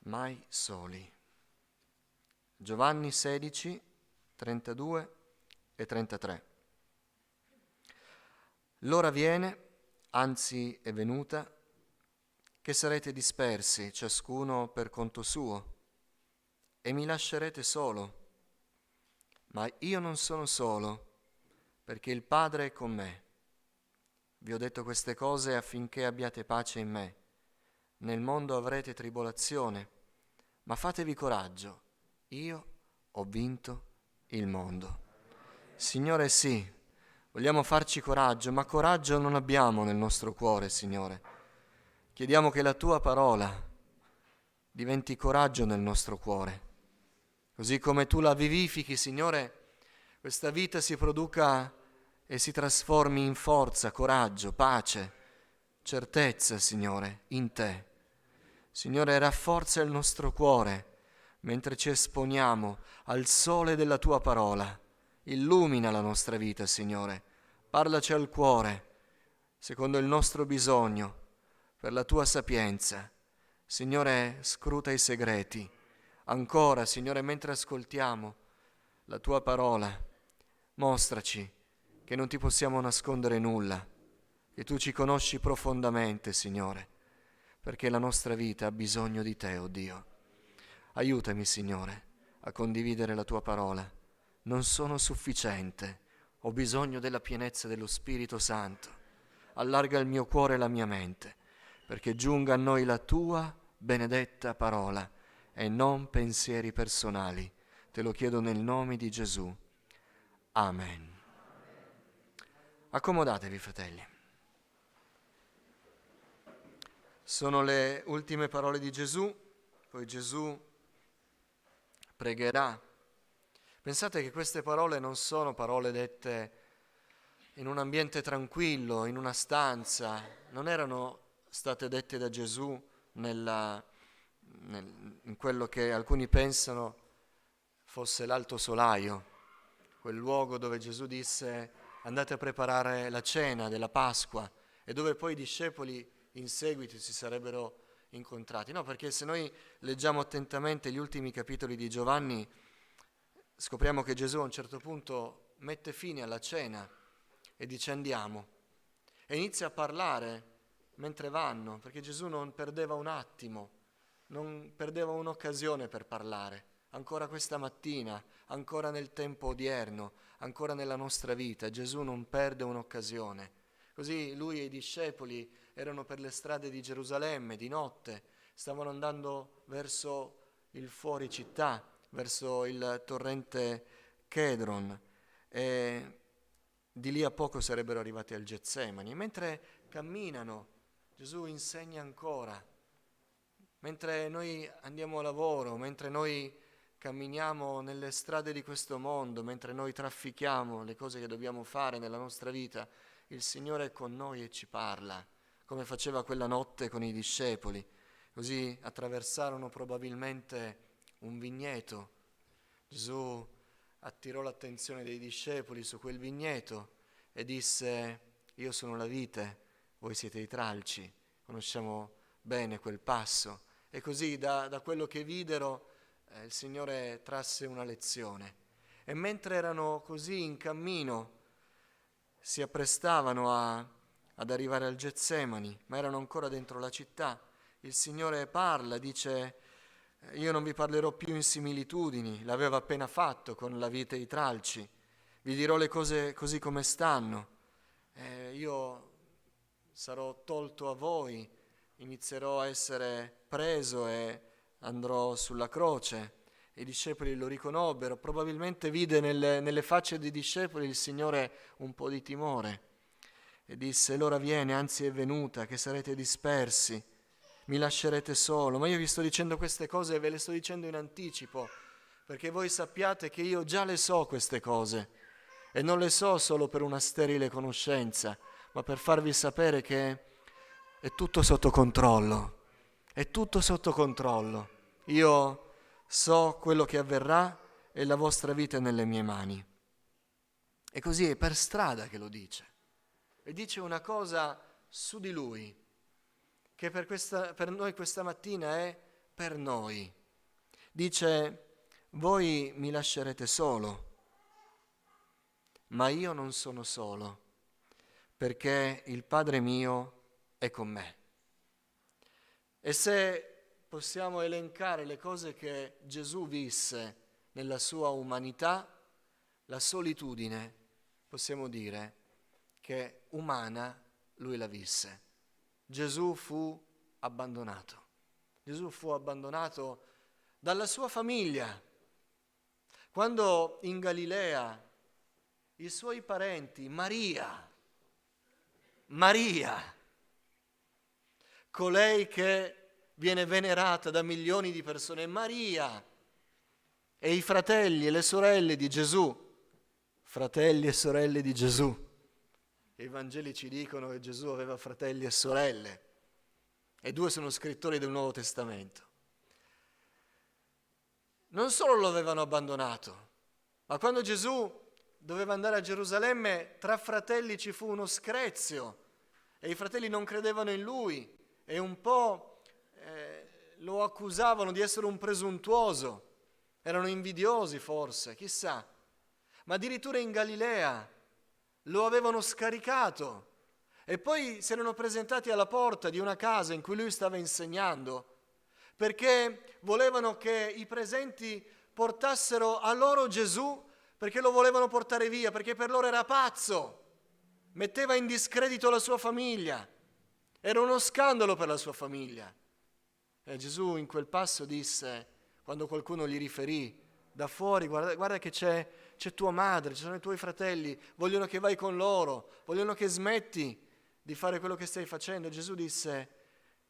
mai soli. Giovanni 16, 32 e 33. L'ora viene, anzi è venuta, che sarete dispersi, ciascuno per conto suo, e mi lascerete solo. Ma io non sono solo, perché il Padre è con me. Vi ho detto queste cose affinché abbiate pace in me. Nel mondo avrete tribolazione, ma fatevi coraggio, io ho vinto il mondo. Signore, sì, vogliamo farci coraggio, ma coraggio non abbiamo nel nostro cuore, Signore. Chiediamo che la Tua parola diventi coraggio nel nostro cuore. Così come Tu la vivifichi, Signore, questa vita si produca e si trasformi in forza, coraggio, pace, certezza, Signore, in Te. Signore, rafforza il nostro cuore mentre ci esponiamo al sole della Tua parola. Illumina la nostra vita, Signore. Parlaci al cuore, secondo il nostro bisogno, per la Tua sapienza. Signore, scruta i segreti. Ancora, Signore, mentre ascoltiamo la Tua parola, mostraci che non Ti possiamo nascondere nulla, che Tu ci conosci profondamente, Signore, perché la nostra vita ha bisogno di Te, oh Dio. Aiutami, Signore, a condividere la Tua parola. Non sono sufficiente, ho bisogno della pienezza dello Spirito Santo. Allarga il mio cuore e la mia mente, perché giunga a noi la Tua benedetta parola e non pensieri personali. Te lo chiedo nel nome di Gesù. Amen. Accomodatevi, fratelli. Sono le ultime parole di Gesù, poi Gesù pregherà. Pensate che queste parole non sono parole dette in un ambiente tranquillo, in una stanza, non erano state dette da Gesù in quello che alcuni pensano fosse l'Alto Solaio, quel luogo dove Gesù disse andate a preparare la cena della Pasqua e dove poi i discepoli in seguito si sarebbero incontrati. No, perché se noi leggiamo attentamente gli ultimi capitoli di Giovanni, scopriamo che Gesù a un certo punto mette fine alla cena e dice andiamo, e inizia a parlare mentre vanno, perché Gesù non perdeva un attimo, non perdeva un'occasione per parlare. Ancora questa mattina, ancora nel tempo odierno, ancora nella nostra vita, Gesù non perde un'occasione. Così lui e i discepoli erano per le strade di Gerusalemme di notte, stavano andando verso il fuori città, verso il torrente Chedron, e di lì a poco sarebbero arrivati al Getsemani. Mentre camminano, Gesù insegna ancora. Mentre noi andiamo a lavoro, mentre noi camminiamo nelle strade di questo mondo, mentre noi traffichiamo le cose che dobbiamo fare nella nostra vita, il Signore è con noi e ci parla, come faceva quella notte con i discepoli. Così attraversarono probabilmente un vigneto. Gesù attirò l'attenzione dei discepoli su quel vigneto e disse: io sono la vite, voi siete i tralci. Conosciamo bene quel passo. E così da quello che videro il Signore trasse una lezione. E mentre erano così in cammino, si apprestavano ad arrivare al Getsemani, ma erano ancora dentro la città. Il Signore parla, dice: io non vi parlerò più in similitudini, l'aveva appena fatto con la vite e i tralci, vi dirò le cose così come stanno. Io sarò tolto a voi, inizierò a essere preso e andrò sulla croce. I discepoli lo riconobbero, probabilmente vide nelle facce dei discepoli il Signore un po' di timore e disse: l'ora viene, anzi è venuta, che sarete dispersi, mi lascerete solo. Ma io vi sto dicendo queste cose e ve le sto dicendo in anticipo, perché voi sappiate che io già le so queste cose, e non le so solo per una sterile conoscenza, ma per farvi sapere che è tutto sotto controllo, è tutto sotto controllo. Io so quello che avverrà e la vostra vita è nelle mie mani. E così è per strada che lo dice. E dice una cosa su di lui, che per noi questa mattina è per noi. Dice: voi mi lascerete solo, ma io non sono solo, perché il Padre mio è con me. E se possiamo elencare le cose che Gesù visse nella sua umanità, la solitudine, possiamo dire che umana lui la visse. Gesù fu abbandonato. Gesù fu abbandonato dalla sua famiglia. Quando in Galilea i suoi parenti, Maria, colei che viene venerata da milioni di persone, Maria, e i fratelli e le sorelle di Gesù, fratelli e sorelle di Gesù. I Vangeli ci dicono che Gesù aveva fratelli e sorelle, e 2 sono scrittori del Nuovo Testamento. Non solo lo avevano abbandonato, ma quando Gesù doveva andare a Gerusalemme, tra fratelli ci fu uno screzio, e i fratelli non credevano in lui, e un po' lo accusavano di essere un presuntuoso, erano invidiosi forse, chissà, ma addirittura in Galilea lo avevano scaricato e poi si erano presentati alla porta di una casa in cui lui stava insegnando, perché volevano che i presenti portassero a loro Gesù, perché lo volevano portare via, perché per loro era pazzo, metteva in discredito la sua famiglia, era uno scandalo per la sua famiglia. E Gesù in quel passo disse, quando qualcuno gli riferì da fuori: guarda che c'è tua madre, ci sono i tuoi fratelli, vogliono che vai con loro, vogliono che smetti di fare quello che stai facendo. Gesù disse: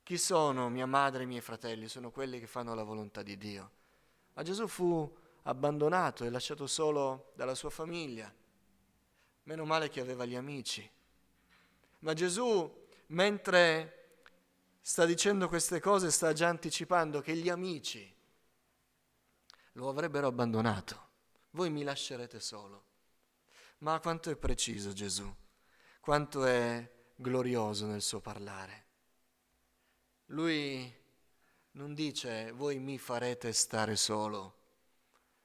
chi sono mia madre e i miei fratelli? Sono quelli che fanno la volontà di Dio. Ma Gesù fu abbandonato e lasciato solo dalla sua famiglia. Meno male che aveva gli amici. Ma Gesù, mentre sta dicendo queste cose, sta già anticipando che gli amici lo avrebbero abbandonato. Voi mi lascerete solo. Ma quanto è preciso Gesù, quanto è glorioso nel suo parlare. Lui non dice: voi mi farete stare solo.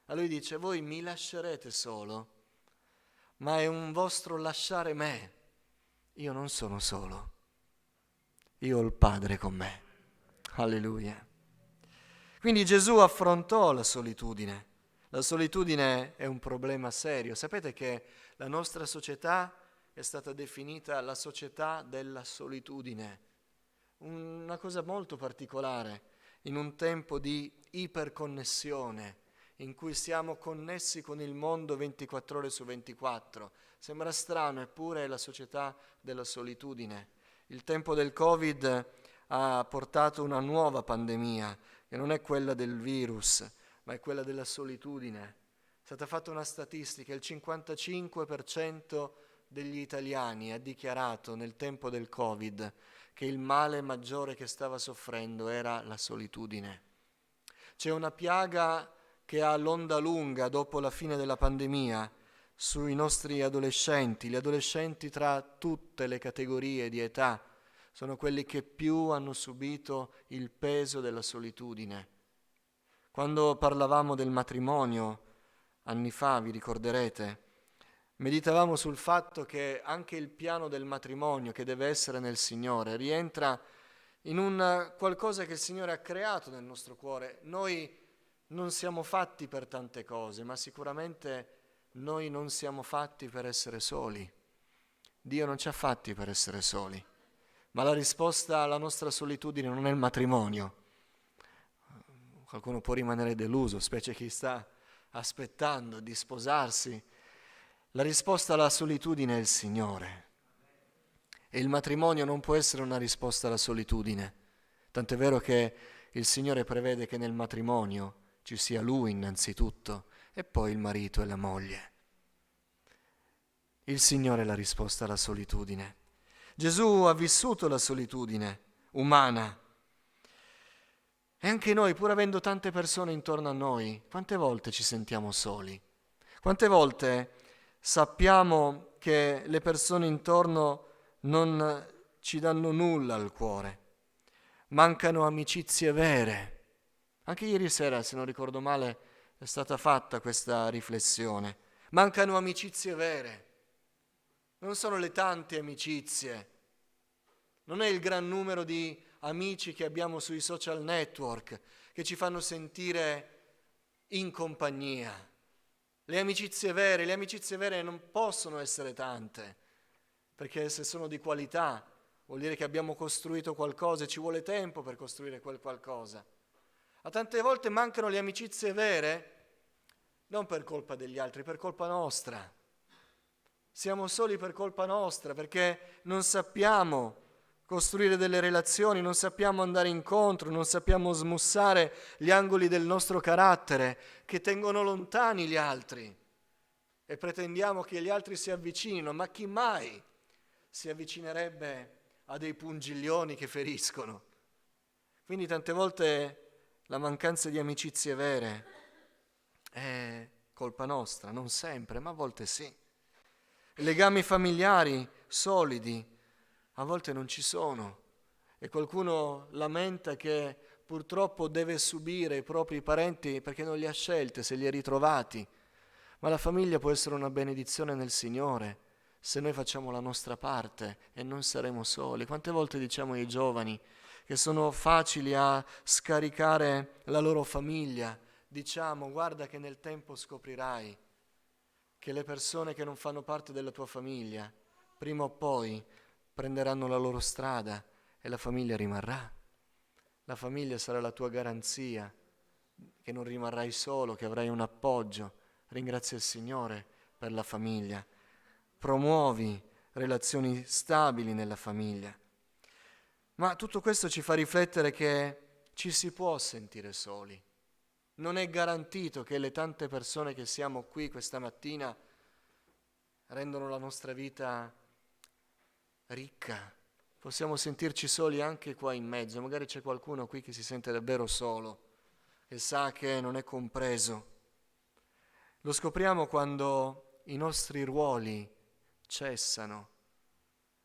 A lui dice: voi mi lascerete solo, ma è un vostro lasciare me. Io non sono solo, io ho il Padre con me. Alleluia. Quindi Gesù affrontò la solitudine. La solitudine è un problema serio. Sapete che la nostra società è stata definita la società della solitudine. Una cosa molto particolare in un tempo di iperconnessione, in cui siamo connessi con il mondo 24 ore su 24. Sembra strano, eppure è la società della solitudine. Il tempo del Covid ha portato una nuova pandemia, che non è quella del virus, ma è quella della solitudine. È stata fatta una statistica: il 55% degli italiani ha dichiarato nel tempo del Covid che il male maggiore che stava soffrendo era la solitudine. C'è una piaga che ha l'onda lunga dopo la fine della pandemia sui nostri adolescenti. Gli adolescenti, tra tutte le categorie di età, sono quelli che più hanno subito il peso della solitudine. Quando parlavamo del matrimonio anni fa, vi ricorderete, meditavamo sul fatto che anche il piano del matrimonio, che deve essere nel Signore, rientra in un qualcosa che il Signore ha creato nel nostro cuore. Noi non siamo fatti per tante cose, ma sicuramente noi non siamo fatti per essere soli. Dio non ci ha fatti per essere soli, ma la risposta alla nostra solitudine non è il matrimonio. Qualcuno può rimanere deluso, specie chi sta aspettando di sposarsi. La risposta alla solitudine è il Signore. E il matrimonio non può essere una risposta alla solitudine. Tant'è vero che il Signore prevede che nel matrimonio ci sia Lui innanzitutto e poi il marito e la moglie. Il Signore è la risposta alla solitudine. Gesù ha vissuto la solitudine umana. E anche noi, pur avendo tante persone intorno a noi, quante volte ci sentiamo soli? Quante volte sappiamo che le persone intorno non ci danno nulla al cuore? Mancano amicizie vere, Anche ieri sera, se non ricordo male, è stata fatta questa riflessione. Mancano amicizie vere. Non sono le tante amicizie. Non è il gran numero di amici che abbiamo sui social network che ci fanno sentire in compagnia. Le amicizie vere non possono essere tante, perché se sono di qualità vuol dire che abbiamo costruito qualcosa e ci vuole tempo per costruire quel qualcosa. A tante volte mancano le amicizie vere, non per colpa degli altri, per colpa nostra. Siamo soli per colpa nostra, perché non sappiamo costruire delle relazioni, non sappiamo andare incontro, non sappiamo smussare gli angoli del nostro carattere che tengono lontani gli altri e pretendiamo che gli altri si avvicinino, ma chi mai si avvicinerebbe a dei pungiglioni che feriscono? Quindi tante volte la mancanza di amicizie vere è colpa nostra, non sempre, ma a volte sì. Legami familiari solidi a volte non ci sono e qualcuno lamenta che purtroppo deve subire i propri parenti perché non li ha scelti, se li ha ritrovati. Ma la famiglia può essere una benedizione nel Signore se noi facciamo la nostra parte e non saremo soli. Quante volte diciamo ai giovani che sono facili a scaricare la loro famiglia, diciamo guarda che nel tempo scoprirai che le persone che non fanno parte della tua famiglia prima o poi prenderanno la loro strada e la famiglia rimarrà. La famiglia sarà la tua garanzia, che non rimarrai solo, che avrai un appoggio. Ringrazia il Signore per la famiglia. Promuovi relazioni stabili nella famiglia. Ma tutto questo ci fa riflettere che ci si può sentire soli. Non è garantito che le tante persone che siamo qui questa mattina rendono la nostra vita ricca. Possiamo sentirci soli anche qua in mezzo. Magari c'è qualcuno qui che si sente davvero solo e sa che non è compreso. Lo scopriamo quando i nostri ruoli cessano,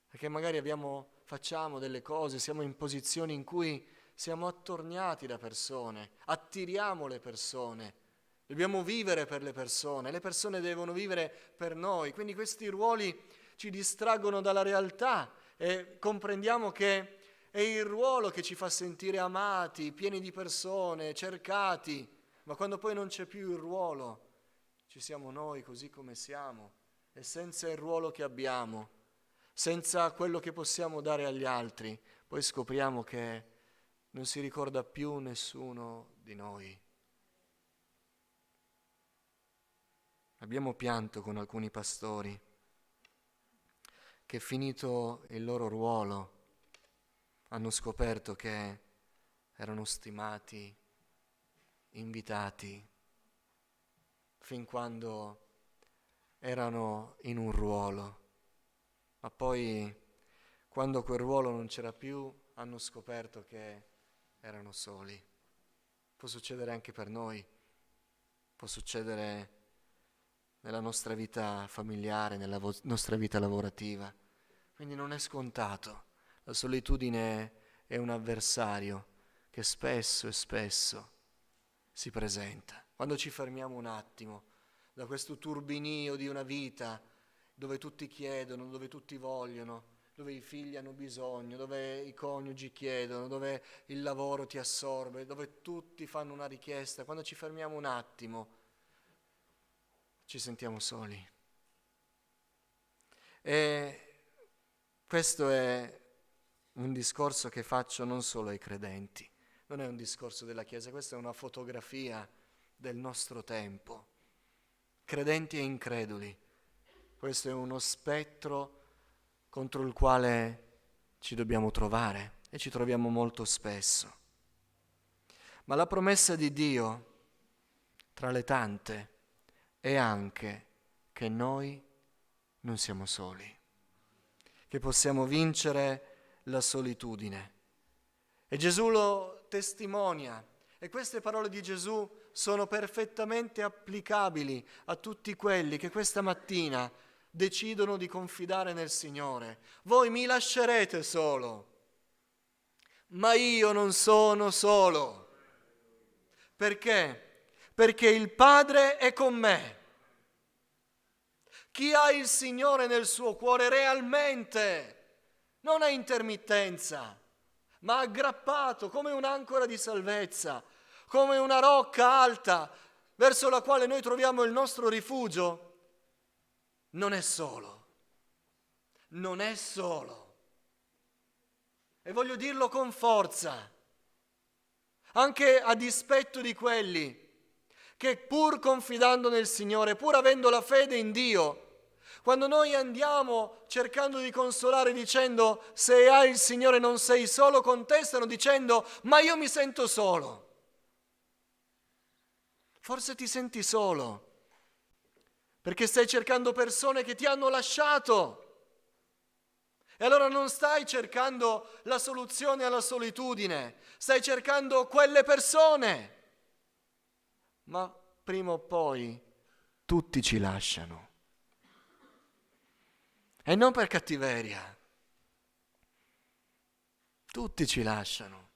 perché magari facciamo delle cose, siamo in posizioni in cui siamo attorniati da persone, attiriamo le persone, dobbiamo vivere per le persone devono vivere per noi, quindi questi ruoli ci distraggono dalla realtà e comprendiamo che è il ruolo che ci fa sentire amati, pieni di persone, cercati, ma quando poi non c'è più il ruolo, ci siamo noi così come siamo e senza il ruolo che abbiamo, senza quello che possiamo dare agli altri, poi scopriamo che non si ricorda più nessuno di noi. Abbiamo pianto con alcuni pastori che finito il loro ruolo hanno scoperto che erano stimati, invitati, fin quando erano in un ruolo, ma poi quando quel ruolo non c'era più hanno scoperto che erano soli. Può succedere anche per noi, può succedere nella nostra vita familiare, nella nostra vita lavorativa. Quindi non è scontato. La solitudine è un avversario che spesso e spesso si presenta. Quando ci fermiamo un attimo da questo turbinio di una vita dove tutti chiedono, dove tutti vogliono, dove i figli hanno bisogno, dove i coniugi chiedono, dove il lavoro ti assorbe, dove tutti fanno una richiesta, quando ci fermiamo un attimo ci sentiamo soli. E questo è un discorso che faccio non solo ai credenti, non è un discorso della Chiesa, questa è una fotografia del nostro tempo, credenti e increduli. Questo è uno spettro contro il quale ci dobbiamo trovare e ci troviamo molto spesso. Ma la promessa di Dio, tra le tante, è anche che noi non siamo soli, che possiamo vincere la solitudine. E Gesù lo testimonia. E queste parole di Gesù sono perfettamente applicabili a tutti quelli che questa mattina decidono di confidare nel Signore. Voi mi lascerete solo, ma io non sono solo. Perché? Perché il Padre è con me. Chi ha il Signore nel suo cuore realmente non è intermittenza, ma aggrappato come un'ancora di salvezza, come una rocca alta verso la quale noi troviamo il nostro rifugio, non è solo. Non è solo. E voglio dirlo con forza, anche a dispetto di quelli che pur confidando nel Signore, pur avendo la fede in Dio, quando noi andiamo cercando di consolare dicendo se hai il Signore non sei solo, contestano dicendo ma io mi sento solo. Forse ti senti solo perché stai cercando persone che ti hanno lasciato. E allora non stai cercando la soluzione alla solitudine, stai cercando quelle persone. Ma prima o poi tutti ci lasciano. E non per cattiveria. Tutti ci lasciano.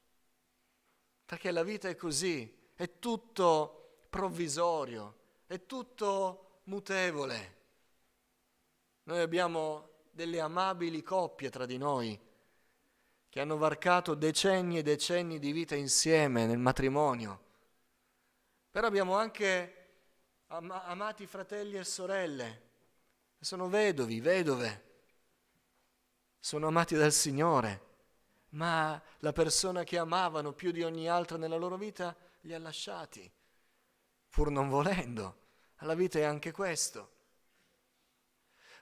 Perché la vita è così, è tutto provvisorio, è tutto mutevole. Noi abbiamo delle amabili coppie tra di noi che hanno varcato decenni e decenni di vita insieme nel matrimonio. Però abbiamo anche amati fratelli e sorelle che sono vedovi, vedove, sono amati dal Signore, ma la persona che amavano più di ogni altra nella loro vita li ha lasciati, pur non volendo. La vita è anche questo.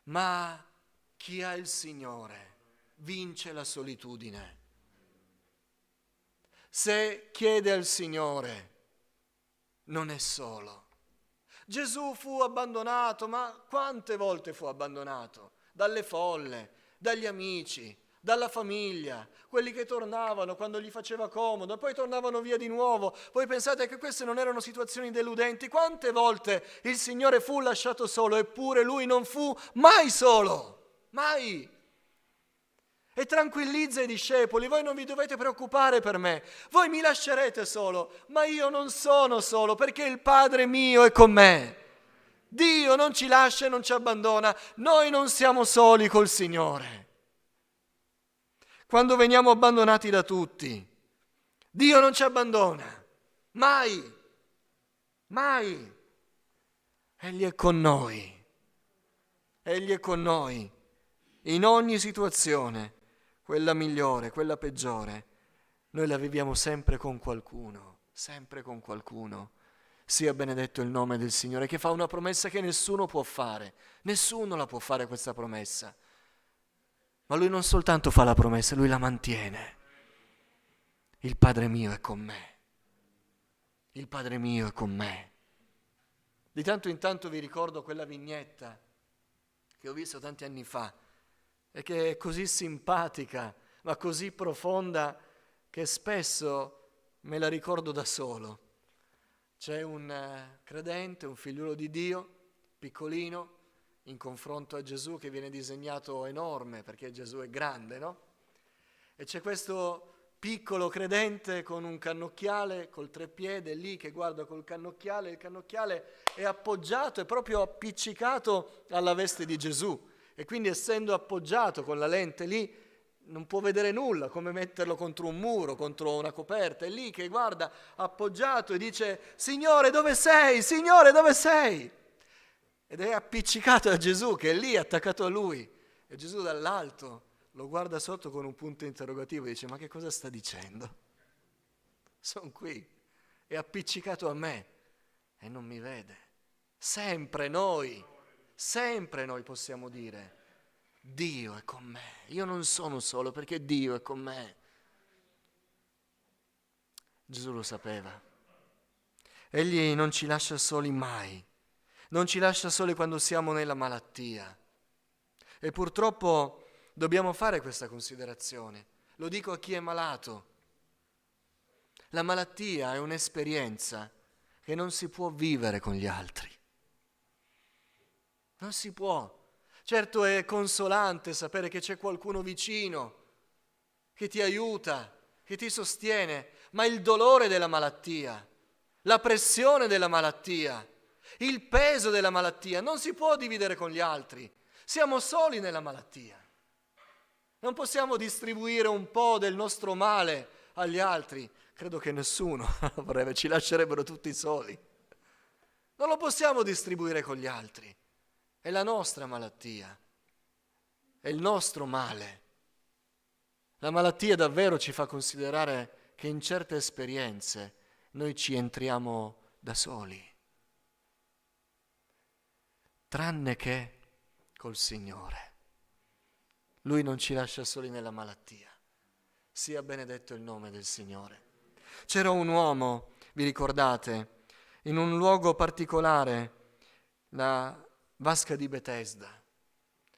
Ma chi ha il Signore vince la solitudine. Se chiede al Signore, non è solo. Gesù fu abbandonato, ma quante volte fu abbandonato? Dalle folle, dagli amici, dalla famiglia, quelli che tornavano quando gli faceva comodo, poi tornavano via di nuovo. Voi pensate che queste non erano situazioni deludenti? Quante volte il Signore fu lasciato solo, eppure Lui non fu mai solo, mai. E tranquillizza i discepoli, voi non vi dovete preoccupare per me, voi mi lascerete solo, ma io non sono solo perché il Padre mio è con me. Dio non ci lascia e non ci abbandona, noi non siamo soli col Signore. Quando veniamo abbandonati da tutti, Dio non ci abbandona, mai, mai. Egli è con noi, Egli è con noi in ogni situazione. Quella migliore, quella peggiore, noi la viviamo sempre con qualcuno, sempre con qualcuno. Sia benedetto il nome del Signore, che fa una promessa che nessuno può fare, nessuno la può fare questa promessa. Ma Lui non soltanto fa la promessa, Lui la mantiene. Il Padre mio è con me, il Padre mio è con me. Di tanto in tanto vi ricordo quella vignetta che ho visto tanti anni fa, e che è così simpatica, ma così profonda, che spesso me la ricordo da solo. C'è un credente, un figliuolo di Dio, piccolino, in confronto a Gesù, che viene disegnato enorme, perché Gesù è grande, no? E c'è questo piccolo credente con un cannocchiale, col treppiede, lì che guarda col cannocchiale, il cannocchiale è appoggiato, è proprio appiccicato alla veste di Gesù. E quindi essendo appoggiato con la lente lì non può vedere nulla, come metterlo contro un muro, contro una coperta. È lì che guarda appoggiato e dice Signore dove sei? Signore dove sei? Ed è appiccicato a Gesù che è lì attaccato a lui. E Gesù dall'alto lo guarda sotto con un punto interrogativo e dice ma che cosa sta dicendo? Sono qui, è appiccicato a me e non mi vede. Sempre noi possiamo dire, Dio è con me, io non sono solo perché Dio è con me. Gesù lo sapeva. Egli non ci lascia soli mai, non ci lascia soli quando siamo nella malattia. E purtroppo dobbiamo fare questa considerazione. Lo dico a chi è malato. La malattia è un'esperienza che non si può vivere con gli altri. Non si può. Certo è consolante sapere che c'è qualcuno vicino che ti aiuta, che ti sostiene, ma il dolore della malattia la pressione della malattia, il peso della malattia. Non si può dividere con gli altri. Siamo soli nella malattia. Non possiamo distribuire un po' del nostro male agli altri. Credo che nessuno vorrebbe, ci lascerebbero tutti soli. Non lo possiamo distribuire con gli altri. È la nostra malattia, è il nostro male. La malattia davvero ci fa considerare che in certe esperienze noi ci entriamo da soli, tranne che col Signore. Lui non ci lascia soli nella malattia. Sia benedetto il nome del Signore. C'era un uomo, vi ricordate, in un luogo particolare, la vasca di Betesda.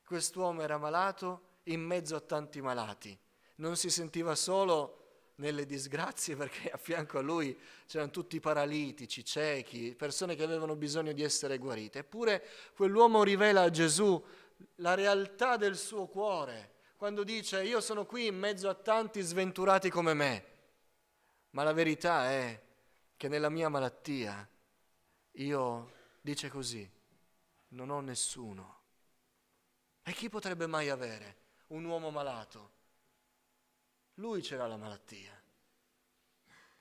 Quest'uomo era malato in mezzo a tanti malati. Non si sentiva solo nelle disgrazie perché a fianco a lui c'erano tutti paralitici, ciechi, persone che avevano bisogno di essere guarite. Eppure quell'uomo rivela a Gesù la realtà del suo cuore quando dice: io sono qui in mezzo a tanti sventurati come me, ma la verità è che nella mia malattia io, dice così, non ho nessuno. E chi potrebbe mai avere un uomo malato? Lui c'era la malattia.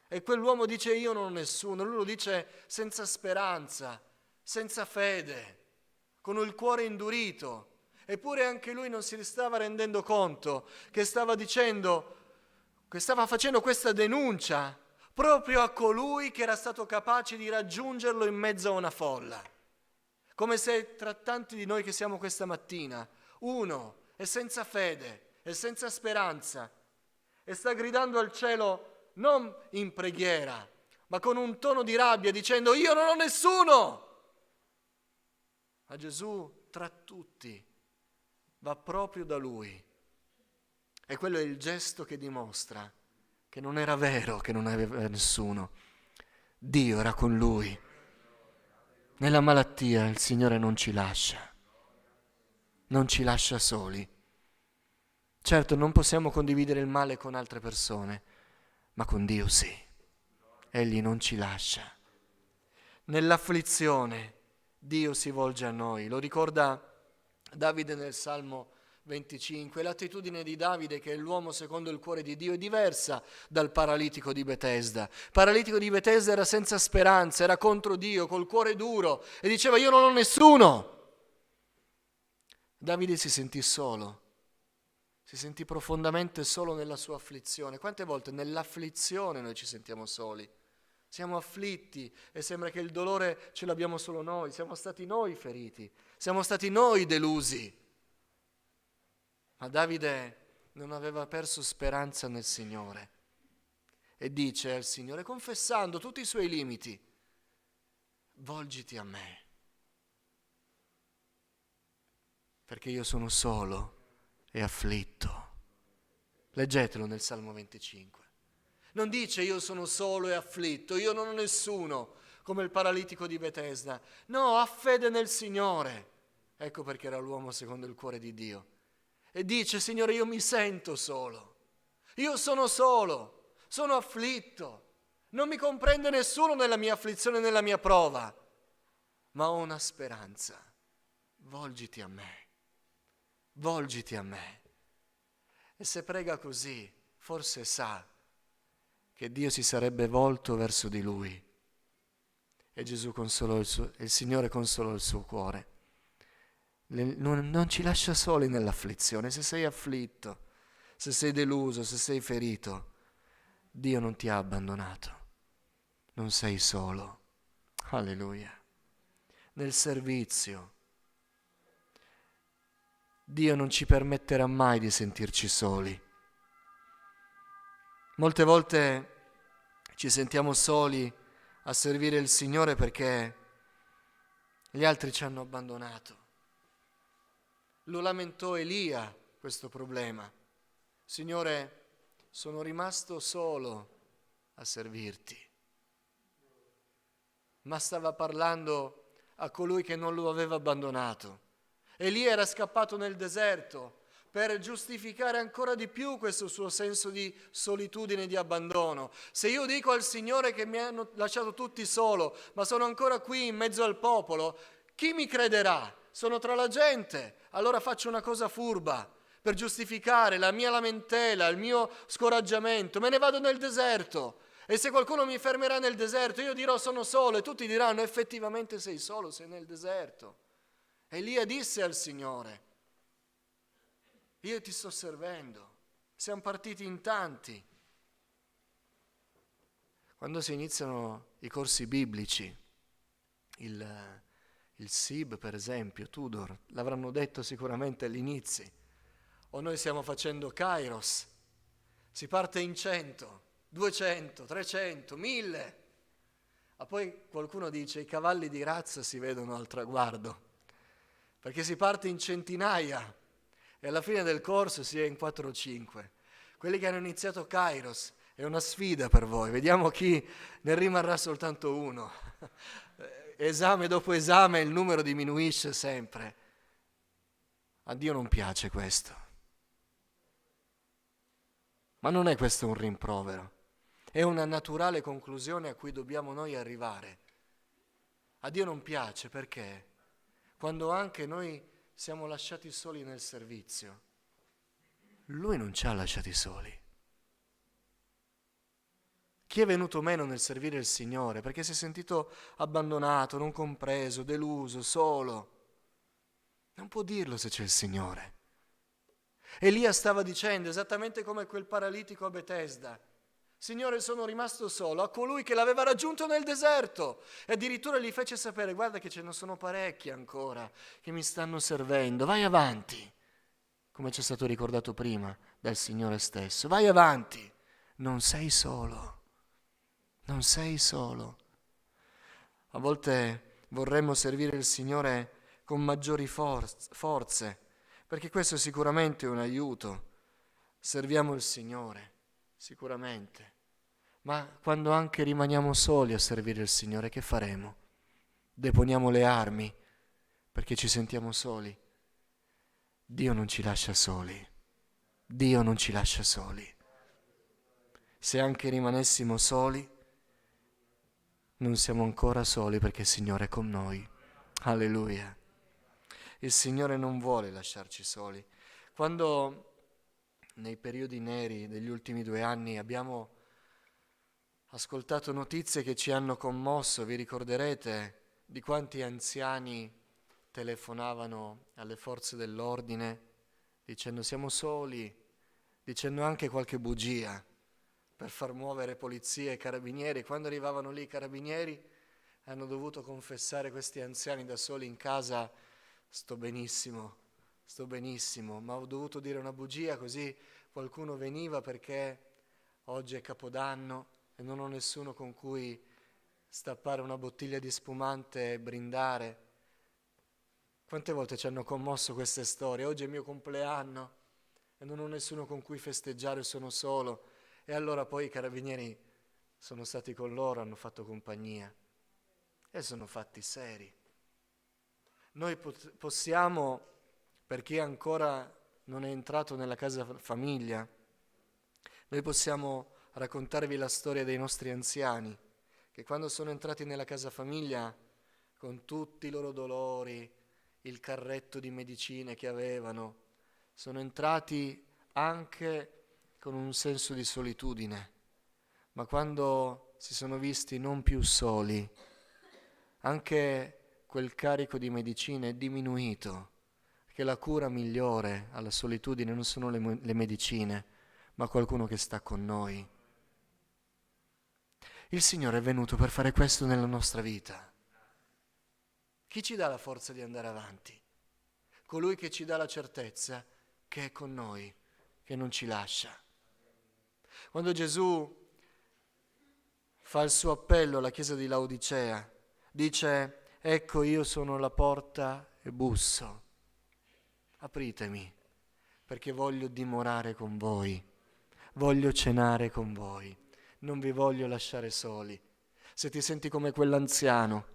E quell'uomo dice: io non ho nessuno. Lui lo dice senza speranza, senza fede, con il cuore indurito. Eppure anche lui non si stava rendendo conto che stava dicendo, che stava facendo questa denuncia proprio a colui che era stato capace di raggiungerlo in mezzo a una folla. Come se tra tanti di noi che siamo questa mattina, uno è senza fede, è senza speranza e sta gridando al cielo non in preghiera, ma con un tono di rabbia dicendo: io non ho nessuno. Ma Gesù tra tutti va proprio da lui. E quello è il gesto che dimostra che non era vero che non aveva nessuno. Dio era con lui. Nella malattia il Signore non ci lascia soli. Certo, non possiamo condividere il male con altre persone, ma con Dio sì. Egli non ci lascia. Nell'afflizione Dio si volge a noi. Lo ricorda Davide nel Salmo 25. L'attitudine di Davide, che è l'uomo secondo il cuore di Dio, è diversa dal paralitico di Betesda. Il paralitico di Betesda era senza speranza, era contro Dio, col cuore duro e diceva: io non ho nessuno. Davide si sentì solo, si sentì profondamente solo nella sua afflizione. Quante volte nell'afflizione noi ci sentiamo soli? Siamo afflitti e sembra che il dolore ce l'abbiamo solo noi, siamo stati noi feriti, siamo stati noi delusi. Ma Davide non aveva perso speranza nel Signore e dice al Signore, confessando tutti i suoi limiti: volgiti a me, perché io sono solo e afflitto. Leggetelo nel Salmo 25. Non dice: io sono solo e afflitto, io non ho nessuno, come il paralitico di Betesda. No, ha fede nel Signore. Ecco perché era l'uomo secondo il cuore di Dio. E dice: Signore, io mi sento solo, io sono solo, sono afflitto, non mi comprende nessuno nella mia afflizione, nella mia prova, ma ho una speranza. Volgiti a me, volgiti a me. E se prega così, forse sa che Dio si sarebbe volto verso di lui e Gesù consolò il Signore consolò il suo cuore. Non ci lascia soli nell'afflizione. Se sei afflitto, se sei deluso, se sei ferito, Dio non ti ha abbandonato, non sei solo. Alleluia. Nel servizio Dio non ci permetterà mai di sentirci soli. Molte volte ci sentiamo soli a servire il Signore perché gli altri ci hanno abbandonato. Lo lamentò Elia questo problema. Signore, sono rimasto solo a servirti. Ma stava parlando a colui che non lo aveva abbandonato. Elia era scappato nel deserto per giustificare ancora di più questo suo senso di solitudine e di abbandono. Se io dico al Signore che mi hanno lasciato tutti solo, ma sono ancora qui in mezzo al popolo, chi mi crederà? Sono tra la gente. Allora faccio una cosa furba per giustificare la mia lamentela, il mio scoraggiamento. Me ne vado nel deserto. E se qualcuno mi fermerà nel deserto, io dirò sono solo, e tutti diranno effettivamente sei solo, sei nel deserto. Elia disse al Signore: io ti sto servendo, siamo partiti in tanti. Quando si iniziano i corsi biblici, il SIB per esempio, Tudor, l'avranno detto sicuramente agli inizi, o noi stiamo facendo Kairos, si parte in 100, 200, 300, 1000, ma poi qualcuno dice i cavalli di razza si vedono al traguardo, perché si parte in centinaia e alla fine del corso si è in 4 o 5. Quelli che hanno iniziato Kairos è una sfida per voi, vediamo chi ne rimarrà soltanto uno. Esame dopo esame il numero diminuisce sempre. A Dio non piace questo. Ma non è questo un rimprovero, è una naturale conclusione a cui dobbiamo noi arrivare. A Dio non piace perché quando anche noi siamo lasciati soli nel servizio, Lui non ci ha lasciati soli. Chi è venuto meno nel servire il Signore perché si è sentito abbandonato, non compreso, deluso, solo, non può dirlo se c'è il Signore. Elia stava dicendo, esattamente come quel paralitico a Betesda: Signore, sono rimasto solo, a colui che l'aveva raggiunto nel deserto. E addirittura gli fece sapere: guarda che ce ne sono parecchi ancora che mi stanno servendo, vai avanti. Come ci è stato ricordato prima dal Signore stesso, vai avanti, non sei solo, non sei solo. A volte vorremmo servire il Signore con maggiori forze, perché questo sicuramente è un aiuto. Serviamo il Signore, sicuramente. Ma quando anche rimaniamo soli a servire il Signore, che faremo? Deponiamo le armi perché ci sentiamo soli? Dio non ci lascia soli. Dio non ci lascia soli. Se anche rimanessimo soli, non siamo ancora soli perché il Signore è con noi. Alleluia. Il Signore non vuole lasciarci soli. Quando nei periodi neri degli ultimi 2 anni abbiamo ascoltato notizie che ci hanno commosso, vi ricorderete di quanti anziani telefonavano alle forze dell'ordine dicendo siamo soli, dicendo anche qualche bugia per far muovere polizia e carabinieri. Quando arrivavano lì i carabinieri hanno dovuto confessare questi anziani da soli in casa: sto benissimo, ma ho dovuto dire una bugia, così qualcuno veniva perché oggi è Capodanno e non ho nessuno con cui stappare una bottiglia di spumante e brindare. Quante volte ci hanno commosso queste storie? Oggi è il mio compleanno e non ho nessuno con cui festeggiare, sono solo. E allora poi i carabinieri sono stati con loro, hanno fatto compagnia e sono fatti seri. Noi possiamo, per chi ancora non è entrato nella casa famiglia, noi possiamo raccontarvi la storia dei nostri anziani, che quando sono entrati nella casa famiglia, con tutti i loro dolori, il carretto di medicine che avevano, sono entrati anche con un senso di solitudine, ma quando si sono visti non più soli, anche quel carico di medicine è diminuito, perché la cura migliore alla solitudine non sono le medicine, ma qualcuno che sta con noi. Il Signore è venuto per fare questo nella nostra vita. Chi ci dà la forza di andare avanti? Colui che ci dà la certezza che è con noi, che non ci lascia. Quando Gesù fa il suo appello alla chiesa di Laodicea, dice: ecco, io sono alla porta e busso, apritemi, perché voglio dimorare con voi, voglio cenare con voi, non vi voglio lasciare soli. Se ti senti come quell'anziano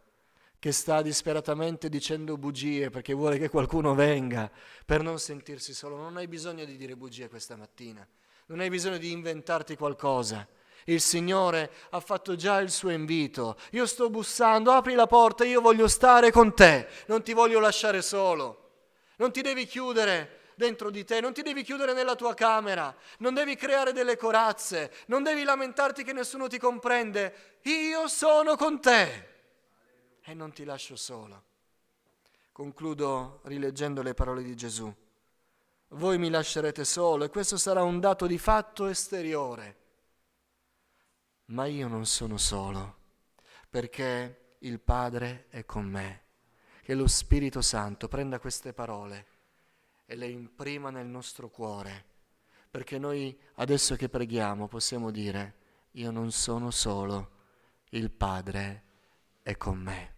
che sta disperatamente dicendo bugie perché vuole che qualcuno venga per non sentirsi solo. Non hai bisogno di dire bugie questa mattina, non hai bisogno di inventarti qualcosa. Il Signore ha fatto già il suo invito. Io sto bussando, apri la porta, io voglio stare con te, non ti voglio lasciare solo. Non ti devi chiudere dentro di te, non ti devi chiudere nella tua camera, non devi creare delle corazze, non devi lamentarti che nessuno ti comprende. Io sono con te e non ti lascio solo. Concludo rileggendo le parole di Gesù. Voi mi lascerete solo e questo sarà un dato di fatto esteriore. Ma io non sono solo, perché il Padre è con me. Che lo Spirito Santo prenda queste parole e le imprima nel nostro cuore, perché noi adesso che preghiamo possiamo dire: io non sono solo, il Padre è con me.